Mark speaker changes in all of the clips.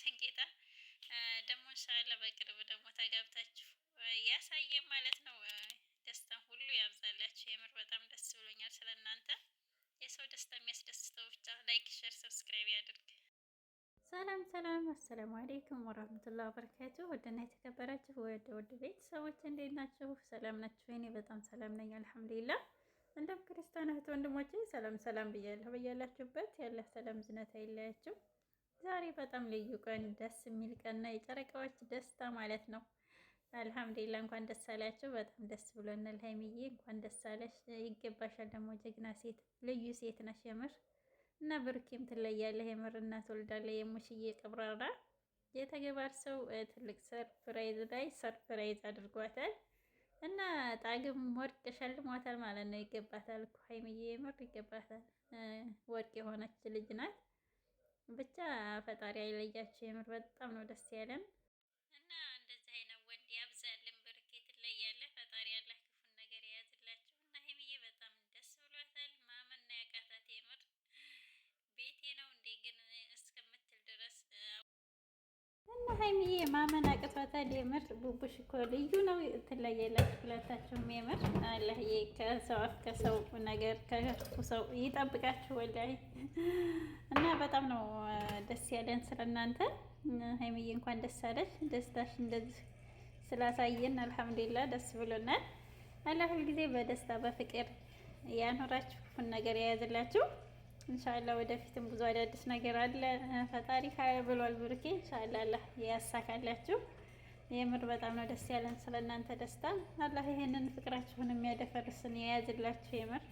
Speaker 1: ያደረሰን ጌታ ደግሞ ኢንሻአላህ በቅርብ ደግሞ ተጋብታችሁ ያሳየን ማለት ነው። ደስታን ሁሉ ያብዛላችሁ። የምር በጣም ደስ ብሎኛል ስለእናንተ። የሰው ደስታ የሚያስደስተው ብቻ ላይክ፣ ሼር፣ ሰብስክራይብ ያድርግ። ሰላም ሰላም፣ አሰላሙ አሌይኩም ወራህመቱላሂ ወበረካቱ። ውድና የተከበራችሁ ውድ ቤተሰቦች እንዴት ናችሁ? ሰላም ናችሁ? እኔ በጣም ሰላም ነኝ አልሐምዱሊላህ። እንደም ክርስቲያን እህት ወንድሞቼ ሰላም ሰላም ብያለሁ። በያላችሁበት ያለ ሰላም ዝነት አይለያችሁ። ዛሬ በጣም ልዩ ቀን፣ ደስ የሚል ቀንና የጨረቃዎች ደስታ ማለት ነው። አልሐምዱሊላህ እንኳን ደስ አላችሁ። በጣም ደስ ብሎናል። ሀይሚዬ እንኳን ደስ አለሽ፣ ይገባሻል። ደግሞ ጀግና ሴት፣ ልዩ ሴት ነሽ የምር እና ብሩኬም ትለያለህ የምር። እናት ወልዳለህ የሙሽዬ ቀብራራ የተገባር ሰው ትልቅ ሰርፕራይዝ ላይ ሰርፕራይዝ አድርጓታል እና ጣግም ወርቅ ሸልሟታል ማለት ነው። ይገባታል እኮ ሀይሚዬ የምር ይገባታል። ወርቅ የሆነች ልጅ ናት። ብቻ ፈጣሪ አይለያችሁ የምር በጣም ነው ደስ ያለን እና እንደዚህ አይነት ወንድ ያብዛልን። ብሩኬ ትለያለህ። ፈጣሪ ያላህ ክፉን ነገር የያዝላችሁ እና ሀይሚዬ በጣም ደስ ብሏታል። ማመን ነው ያቃታት የምር ቤቴ ነው እንዴ ግን እስከምትል ድረስ እና ሀይሚዬ ማመን አቅቷታል የምር። ቡቡሽ እኮ ልዩ ነው። ትለያላችሁ ሁለታችሁም የምር። አላህዬ ከሰው አፍ ከሰው ነገር ከክፉ ሰው ይጠብቃችሁ ወላሂ። እና በጣም ነው ደስ ያለን ስለእናንተ። ሀይሚዬ እንኳን ደስ አለሽ። ደስታሽ እንደዚህ ስላሳየን አልሐምዱሊላህ ደስ ብሎናል። አላህ ሁልጊዜ በደስታ በፍቅር ያኖራችሁ፣ ክፉን ነገር የያዝላችሁ። ኢንሻአላህ ወደፊትም ብዙ አዳዲስ ነገር አለ ፈጣሪ ካለ ብሏል ብሩኬ። ኢንሻአላህ አላህ ያሳካላችሁ። የምር በጣም ነው ደስ ያለን ስለእናንተ ደስታ። አላህ ይሄንን ፍቅራችሁን የሚያደፈርስን የያዝላችሁ የምር።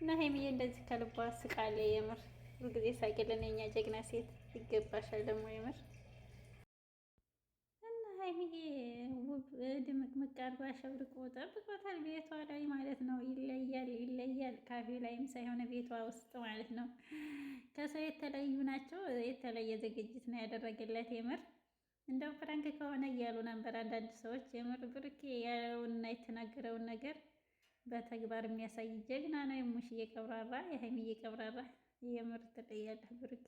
Speaker 1: እና ሀይሚዬ እንደዚህ ከልቧ ስቃለ የምር። ሁልጊዜ ሳቂልን የኛ ጀግና ሴት ይገባሻል ደግሞ የምር። ሀይሚዬ ውብ ድምቅምቅ አድርጎ አሸብርቆ ጠብቆታል ቤቷ ላይ ማለት ነው። ይለያል ይለያል። ካፌ ላይም ሳይሆን ቤቷ ውስጥ ማለት ነው። ከሰው የተለዩ ናቸው። የተለየ ዝግጅት ነው ያደረገለት የምር። እንደው ፍራንክ ከሆነ እያሉ ነበር አንዳንድ ሰዎች። የምር ብሩኬ ያለውንና የተናገረውን ነገር በተግባር የሚያሳይ ጀግና ነው። የሙሽዬ ቀብራራ፣ የሀይሚዬ ቀብራራ የምር ትለያለህ ብሩኬ።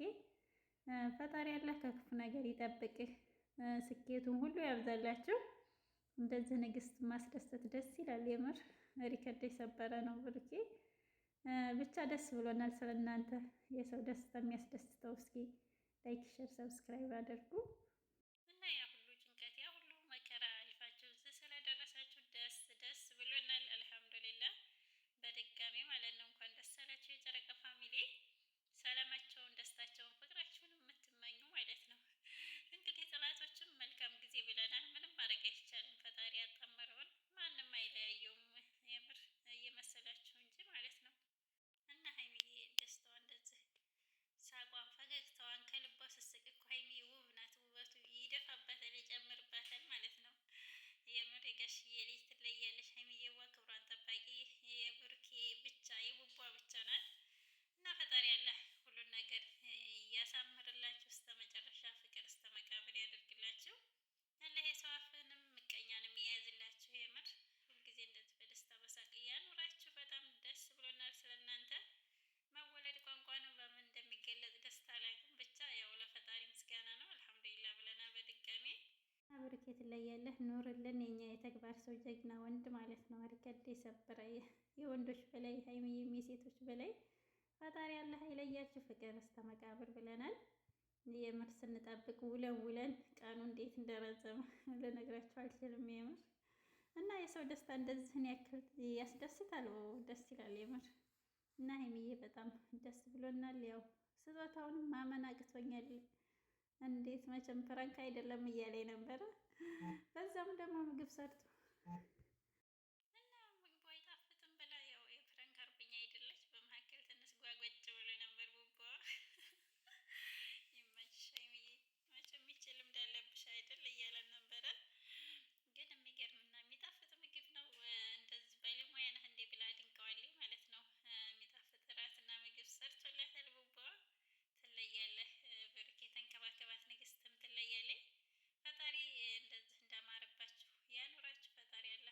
Speaker 1: ፈጣሪ ያለህ ከክፉ ነገር ይጠብቅህ፣ ስኬቱን ሁሉ ያብዛላችሁ። እንደዚህ ንግስት ማስደሰት ደስ ይላል የምር። ሪከርድ የሰበረ ነው ብሩኬ። ብቻ ደስ ብሎናል ስለእናንተ። የሰው ደስታ የሚያስደስተው እስኪ ላይክ፣ ሼር፣ ሰብስክራይብ አድርጉ እና ያ ሁሉ ጭንቀት ያ ሁሉ መከራ አልፋችሁ ስለደረሳችሁ ደስ ደስ ብሎናል። አልሐምዱሊላህ በድጋሚ ማለት ነው። እንኳን ደስ አላችሁ የጨረቃ ፋሚሊ። ሰላማቸውን፣ ደስታቸውን፣ ፍቅራቸውን የምትመኙ ማለት ነው። እንግዲህ ጥላቶችም መልካም ጊዜ ብለናል። ምንም ማድረግ አይቻልም። ፈጣሪ ያጣመረውን ማንም አይለያየውም። የምር እየመሰላችሁ እንጂ ማለት ነው። እና ሀይሚዬ ደስታዋ እንደዚህ ሳቋን፣ ፈገግታዋን ከልቧ ስስቅ እኮ ሀይሚዬ ውብ ናት። ውበቱ ይደፋባታል፣ ይጨምርባታል ማለት ነው። የምር የጋሽዬ ልጅ ትለያለሽ ሀይሚዬዋ። ክብሯን ጠባቂ የብሩኬ ብቻ የቡቧ ብቻ ናት። እና ፈጣሪ ያለህ ሁሉን ነገር ያሳምርላችሁ። እስከ መጨረሻ ፍቅር እስከ መቃብር ያደርግላችሁ። አላህ የሰው አፍንም ምቀኛንም የያዝላችሁ። የምር ሁልጊዜ እንደዚህ በደስታ በሳቅ እያኖራችሁ። በጣም ደስ ብሎናል ስለእናንተ። መወለድ ቋንቋ ነው። በምን እንደሚገለጽ ደስታ አላውቅም። ብቻ ያው ለፈጣሪ ምስጋና ነው። አልሐምዱሊላህ ብለናል በድጋሜ። ብሩኬ ትለያለህ፣ ኑርልን። የኛ የተግባር ሰው ጀግና ወንድ ማለት ነው። ሪከርድ የሰበረ የወንዶች በላይ ሀይሚዬም የሴቶች በላይ ፈጣሪ አላህ አይለያችሁ። ፍቅር እስከ መቃብር ብለናል። የምር ስንጠብቅ ውለን ውለን ቀኑ እንዴት እንደረዘመ ልነግራችሁ አልችልም የምር። እና የሰው ደስታ እንደዚህን ያክል ያስደስታል። ደስ ይላል የምር። እና ሀይሚዬ በጣም ደስ ብሎናል። ያው ስጦታውንም ማመን አቅቶኛል። እንዴት መቼም ፍራንክ አይደለም እያለኝ ነበረ። በዛም ደግሞ ምግብ ሰርቶ እና ምግቡ አይጣፍጥም ብላ ያው የፍራንክ አርበኛ አይደለች። በመካከል ትንሽ ጓጓጭ ብሎ ነበር ቡቧ። ይመችሽ ሀይሚዬ፣ መቼም የሚችል እንዳለብሽ አይደል እያለን ነበረ። ግን የሚገርምና የሚጣፍጥ ምግብ ነው። እንደዚህ ባለሙያ ነህ እንዴ ብላ አድንቀዋለች ማለት ነው። የሚጣፍጥ እራትና ምግብ ሰርቶላታል ቡቧ። ትለያለህ ብሩኬ፣ ተንከባከባት። ንግስትም ትለያለች። ፈጣሪ እንደዚህ እንዳማረባችሁ ያኑራችሁ። ፈጣሪ ያለ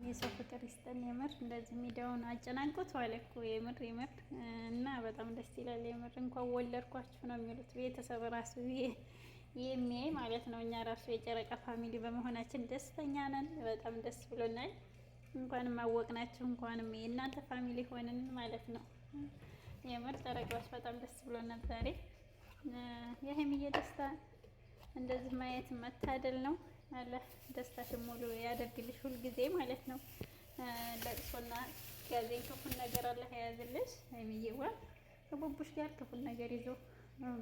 Speaker 1: የሰው ፍቅር ይስጠን። የምር እንደዚህ ሚዲያውን አጨናንቁት ዋለ እኮ የምር እና በጣም ደስ ይላል። የምር እንኳን ወለድኳችሁ ነው የሚሉት ቤተሰብ ራሱ የሚያይ ማለት ነው። እኛ ራሱ የጨረቃ ፋሚሊ በመሆናችን ደስተኛ ነን። በጣም ደስ ብሎናል። እንኳንም አወቅናችሁ፣ እንኳንም የእናንተ ፋሚሊ ሆንን ማለት ነው። የምር ጨረቃዎች በጣም ደስ ብሎናል ዛሬ። የሀይሚዬ ደስታ እንደዚህ ማየት መታደል ነው። አለ ደስታሽን ሙሉ ያደርግልሽ ሁልጊዜ ማለት ነው። ለቅሶና ያዘኝ ክፉን ነገር አላህ የያዝልሽ። ሀይሚዬዋ ከቡቡሽ ጋር ክፉን ነገር ይዞ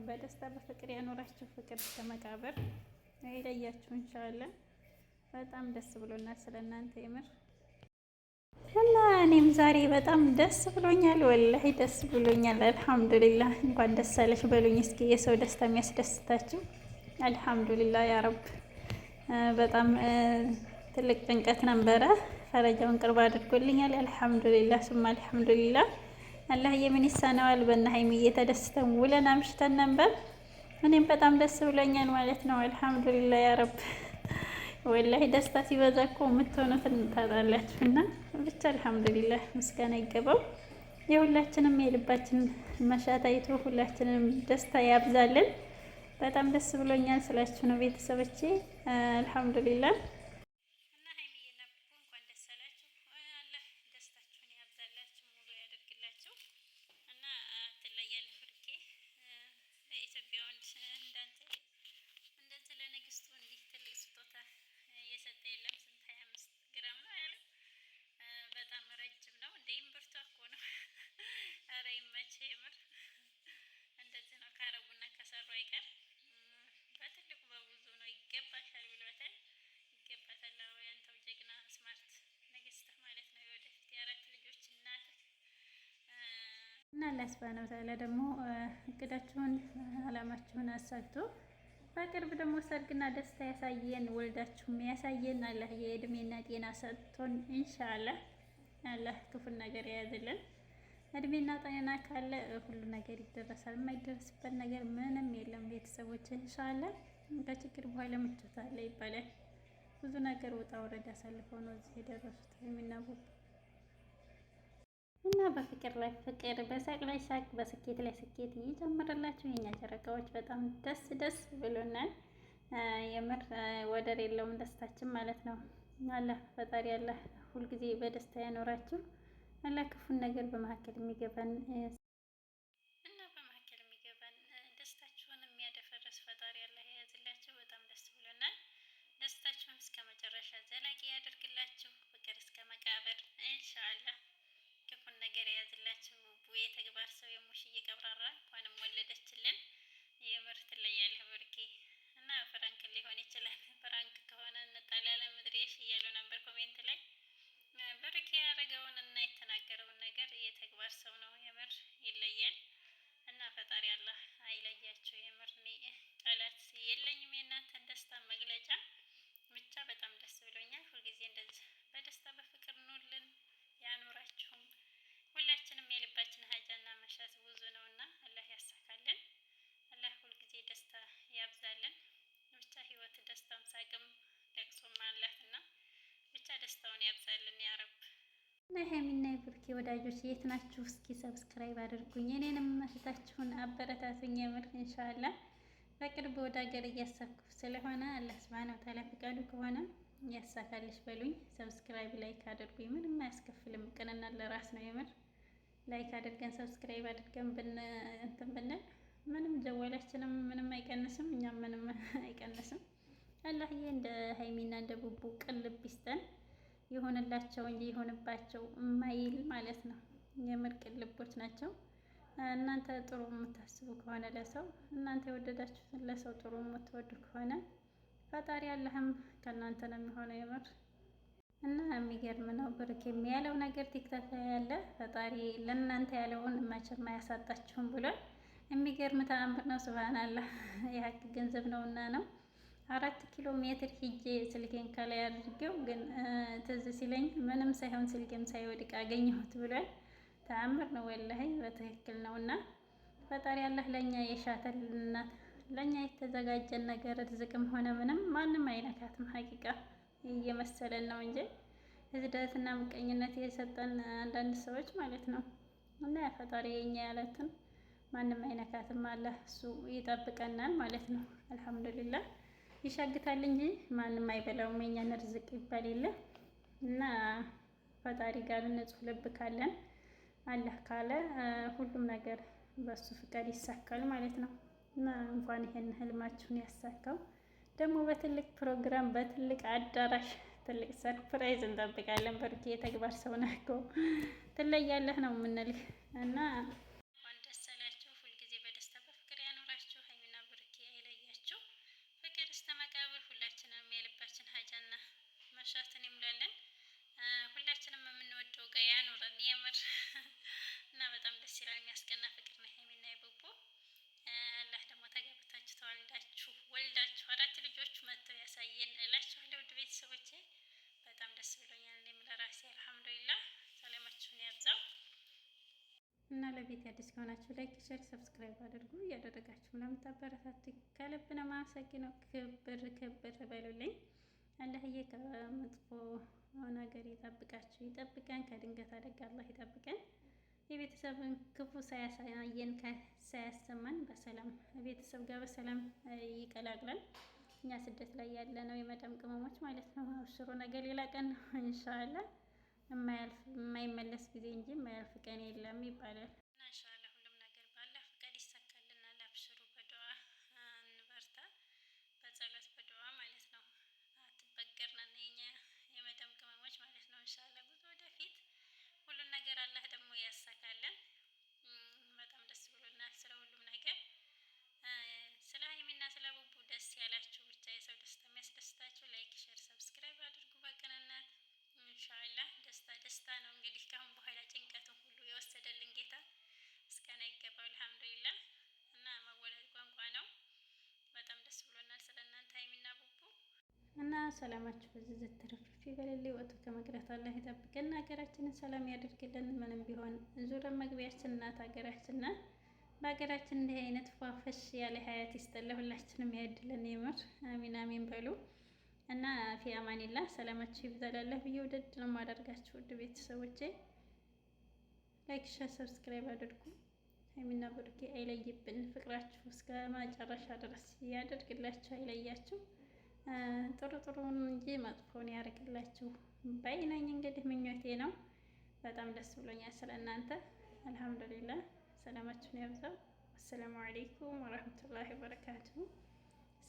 Speaker 1: በደስታ በፍቅር ያኖራችሁ፣ ፍቅር እስከ መቃብር አይለያችሁ ኢንሻአላህ። በጣም ደስ ብሎናል ስለእናንተ የምር እና እኔም ዛሬ በጣም ደስ ብሎኛል። ወላሂ ደስ ብሎኛል። አልሐምዱሊላህ። እንኳን ደስ አለሽ በሉኝ እስኪ የሰው ደስታ የሚያስደስታችሁ። አልሐምዱሊላህ ያ ረብ። በጣም ትልቅ ጭንቀት ነበረ። ፈረጃውን ቅርብ አድርጎልኛል። አልሐምዱሊላህ ሱማ አልሐምዱሊላህ። አላህ የምን ይሳነዋል። በእነ ሀይሚዬ ተደስተን ውለን አምሽተን ነበር። እኔም በጣም ደስ ብሎኛል ማለት ነው። አልሐምዱሊላህ ያ ረብ። ወላሂ ደስታ ሲበዛ እኮ የምትሆኑትን ታጣላችሁ። እና ብቻ አልሐምዱሊላህ ምስጋና ይገባው። የሁላችንም የልባችን መሻት አይቶ ሁላችንም ደስታ ያብዛልን። በጣም ደስ ብሎኛል ስላችሁ ነው ቤተሰቦቼ። አልሐምዱሊላህ እና ሀይሚዬና ቡቡ እንኳን ደስ አላችሁ። አላህ ደስታችሁን ያብዛላችሁ፣ ሙሉ ያደርግላችሁ እና ትለያለህ ብርኬ ለኢትዮጵያ ወንድ እንዳንተ እንደዚህ ለንግስቱ እንዲህ ትልቅ ስጦታ የሰጠ የለም። ስንት 25 ግራም ነው ያለው። በጣም ረጅም ነው። እንደ እምብርቷ እኮ ነው። ኧረ ይመችህ የምር እንደዚህ ነው ካረጉና ከሰሩ አይቀር በትልቁ በብዙ ነው። ይገባሻል ብሎታል። ይገባታል። አዎ ያንተው ጀግና ስማርት ንግስትህ ማለት ነው። የወደፊት የአራት ልጆች እናትህ እና አላህ ሱብሃነሁ ወተዓላ ደግሞ እቅዳችሁን አላማችሁን አሳክቶ በቅርብ ደግሞ ሰርግና ደስታ ያሳየን፣ ወልዳችሁም ያሳየን። አላህ የእድሜና ጤና ሰጥቶን ኢንሻአላህ። አላህ ክፉን ነገር የያዝልን። እድሜና ጤና ካለ ሁሉ ነገር ይደረሳል። የማይደረስበት ነገር ምንም የለም። ቤተሰቦች ኢንሻአላህ ከችግር በኋላ ምቾት አለ ይባላል። ብዙ ነገር ውጣ ወረድ አሳልፈው ነው እዚህ የደረሱት የሚናቡት እና በፍቅር ላይ ፍቅር፣ በሳቅ ላይ ሳቅ፣ በስኬት ላይ ስኬት እየጨመረላችሁ የኛ ጨረቃዎች በጣም ደስ ብሎናል። የምር ወደር የለውም ደስታችን ማለት ነው። አላህ ፈጣሪ አላህ ሁልጊዜ በደስታ ያኖራችሁ። አላህ ክፉን ነገር በመካከል የሚገባን እና በመካከል የሚገባን ደስታችሁን የሚያደፈርስ ፈጣሪ አላህ የያዝላችሁ። በጣም ደስ ብሎናል። ደስታችሁን እስከ መጨረሻ ዘላቂ ያደርግላችሁ። ፍቅር እስከ መቃብር ኢንሻአላህ። ክፉን ነገር የያዝላችሁ። ቡቡ የተግባር ሰው የሙሽዬ ቀብራራ እንኳንም ወለደችልን። የምር ትለያለህ ብርኬ እና ፍራንክ ሊሆን ይችላል። ፍራንክ ከሆነ እንጣላለን ምድሬሽ እያሉ ነበር ኮሜንት ላይ። ብርኬ ያደረገውን እና የተናገረውን ነገር የተግባር ሰው ነው። የምር ይለያል እና ፈጣሪ አላህ አይለያቸው። የምር እኔ ቃላት የለኝም የእናንተን ደስታ መግለጫ። ብቻ በጣም ደስ ብሎኛል። ሁልጊዜ እንደዚህ በደስታ በፍቅር ኑልን ያኖራችሁም። ሁላችንም የልባችን ሀጃና መሻት ብዙ ነውና አላህ ያሳካልን። አላህ ሁልጊዜ ደስታ ያብዛልን። ብቻ ህይወት ደስታም ሳቅም ለቅሶም አላትና ብቻ ደስታውን ያብዛልን ያ ረብ። እና ሀይሚና የብሩኬ ወዳጆች የት ናችሁ? እስኪ ሰብስክራይብ አድርጉኝ፣ እኔንም እህታችሁን አበረታቱኝ። የምር ኢንሻአላህ በቅርብ ወደ ሀገር እያሳኩ ስለሆነ አላህ ሱብሃነሁ ወተዓላ ፈቃዱ ከሆነ ያሳካልሽ በሉኝ። ሰብስክራይብ ላይክ አድርጉኝ። ምንም አያስከፍልም፣ ቅንነት ለራስ ነው። የምር ላይክ አድርገን ሰብስክራይብ አድርገን እንትን ብንል ምንም ጀዋላችንም ምንም አይቀንስም፣ እኛም ምንም አይቀንስም። አላህዬ እንደ ሀይሚና እንደ ቡቡ ቅልብ ይስጠን። ይሆንላቸው እንጂ ይሆንባቸው ማይል ማለት ነው። የምር ቅልቦች ናቸው። እናንተ ጥሩ የምታስቡ ከሆነ ለሰው እናንተ የወደዳችሁትን ለሰው ጥሩ የምትወዱ ከሆነ ፈጣሪ አላህም ከእናንተ ነው የሚሆነው። የምር እና የሚገርም ነው። ብሩክ የሚያለው ነገር ቲክታክ ላይ ያለ ፈጣሪ ለእናንተ ያለውን መቼም አያሳጣችሁም ብሏል። የሚገርም ተአምር ነው። ሱብሃንአላህ የሀቅ ገንዘብ ነውና ነው 4 ኪሎ ሜትር ሂጄ ስልኬን ከላይ አድርጌው ግን ትዝ ሲለኝ ምንም ሳይሆን ስልኬም ሳይወድቅ አገኘሁት ብሏል። ተአምር ነው ወላሂ በትክክል ነውና ፈጣሪ አላህ ለኛ የሻተልና ለኛ የተዘጋጀን ነገር ርዝቅም ሆነ ምንም ማንም አይነካትም። ሀቂቃ እየመሰለን ነው እንጂ ህዝደትና ምቀኝነት የሰጠን አንዳንድ ሰዎች ማለት ነው። እና ፈጣሪ የኛ ያለትን ማንም አይነካትም አለ እሱ ይጠብቀናል ማለት ነው። አልሐምዱሊላህ ይሻግታል እንጂ ማንም አይበላውም የኛን ርዝቅ ይባል የለ እና ፈጣሪ ጋር ንጹህ ልብ ካለን አላህ ካለ ሁሉም ነገር በሱ ፍቃድ ይሳካል ማለት ነው። እና እንኳን ይሄን ህልማችሁን ያሳካው ደግሞ በትልቅ ፕሮግራም በትልቅ አዳራሽ ትልቅ ሰርፕራይዝ እንጠብቃለን። ብሩኬ የተግባር ሰው ነህ እኮ ትለያለህ ነው የምንልህ እና እንኳን ደስ አላችሁ። ሁልጊዜ በደስታ በፍቅር ያኖራችሁ። ሀይሚና ብሩኬ አይለያችሁ። ፍቅር እስከ መቃብር ሁላችንም የልባችን ሀጃና መሻትን ይሙላለን። ሁላችንም የምንወደው ጋር ያኖረን የምር እና በጣም ደስ ይላል። የሚያስቀና ፍቅር ነው ሀይሚና የቡቡ። አላህ ደግሞ ተጋብታችሁ ተዋልዳችሁ ወልዳችሁ 4 ልጆች መጥተው ያሳየን እላችኋለሁ። ውድ ቤተሰቦቼ በጣም ደስ ብሎኛል። እኔም ለራሴ አልሐምዱሊላህ። ሰላማችሁን ያብዛው እና ለቤት አዲስ ከሆናችሁ ላይክ፣ ሼር፣ ሰብስክራይብ አድርጉ። እያደረጋችሁ ለምታበረታቱ ከልብ ነው የማመሰግነው። ክብር በሉልኝ። አላህዬ ከመጥፎ ነገር ይጠብቃችሁ ይጠብቀን። ከድንገት አደጋ አላህ ይጠብቀን። የቤተሰብን ክፉ ሳያሳየን ሳያሰማን በሰላም ቤተሰብ ጋር በሰላም ይቀላቅለን። እኛ ስደት ላይ ያለ ነው የመዳም ቅመሞች ማለት ነው። አብሽሮ ነገር ሌላ ቀን ነው ኢንሻአላህ። የማይመለስ ጊዜ እንጂ የማያልፍ ቀን የለም ይባላል እና ኢንሻአላህ ሁሉም ነገር ባላህ ፍቃድ ይሳካልናል። አብሽሩ፣ በዱዓ እንበርታ፣ በጸሎት በዱዓ ማለት ነው። አትበገርነን የኛ የመዳም ቅመሞች ማለት ነው። ኢንሻአላህ ጉዞ ወደፊት ሁሉን ነገር አላህ ደግሞ ያሳካለን። በጣም ደስ ብሎናል ስለ ሁሉም ነገር። ስለ ሀይሚና ስለ ቡቡ ደስ ያላችሁ ብቻ የሰው ደስታ የሚያስደስታችሁ ላይክ፣ ሼር፣ ሰብስክራይብ አድርጉ በቅንነት ኢንሻአላህ። ደስታ ነው እንግዲህ ካሁን በኋላ ጭንቀቱን ሁሉ የወሰደልን ጌታ ምስጋና ይገባው አልሐምዱሊላህ። እና መወለድ ቋንቋ ነው። በጣም ደስ ብሎናል ስለ እናንተ ሀይሚና ቡቡ እና ሰላማችሁ በዚህ ዘተረፍርፍ ይበልልኝ። ወጥቶ ከመቅረት አላህ ይጠብቀን። ሀገራችንን ሰላም ያደርግልን። ምንም ቢሆን ዙረን መግቢያችን እናት ሀገራችን ናት። በሀገራችን እንዲህ አይነት ፏፈሽ ያለ ሀያት ይስጠን፣ ሁላችንም ያድለን። የምር አሚን አሚን በሉ እና ፊ አማኒላ ሰላማችሁ ይብዛላለሁ ብዬ ውድድ ነው የማደርጋችሁ ውድ ቤተሰቦቼ። ላይክ፣ ሼር፣ ሰብስክራይብ አድርጉ። ሀይሚና ብሩኬ አይለይብን። ፍቅራችሁ እስከ መጨረሻ ድረስ ያደርግላችሁ፣ አይለያችሁ። ጥሩን እንጂ መጥፎን ያደርግላችሁ ባይነኝ። እንግዲህ ምኞቴ ነው። በጣም ደስ ብሎኛል ስለ እናንተ አልሐምዱሊላህ። ሰላማችሁን ያብዛው። አሰላሙ አለይኩም ወረህመቱላሂ ወበረካቱሁ።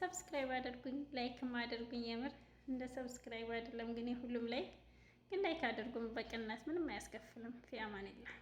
Speaker 1: ሰብስክራይብ አድርጉኝ፣ ላይክም አድርጉኝ። የምር እንደ ሰብስክራይብ አይደለም ግን ሁሉም ላይክ አድርጉም በቅናት ምንም አያስከፍልም። ፊ አማኒላህ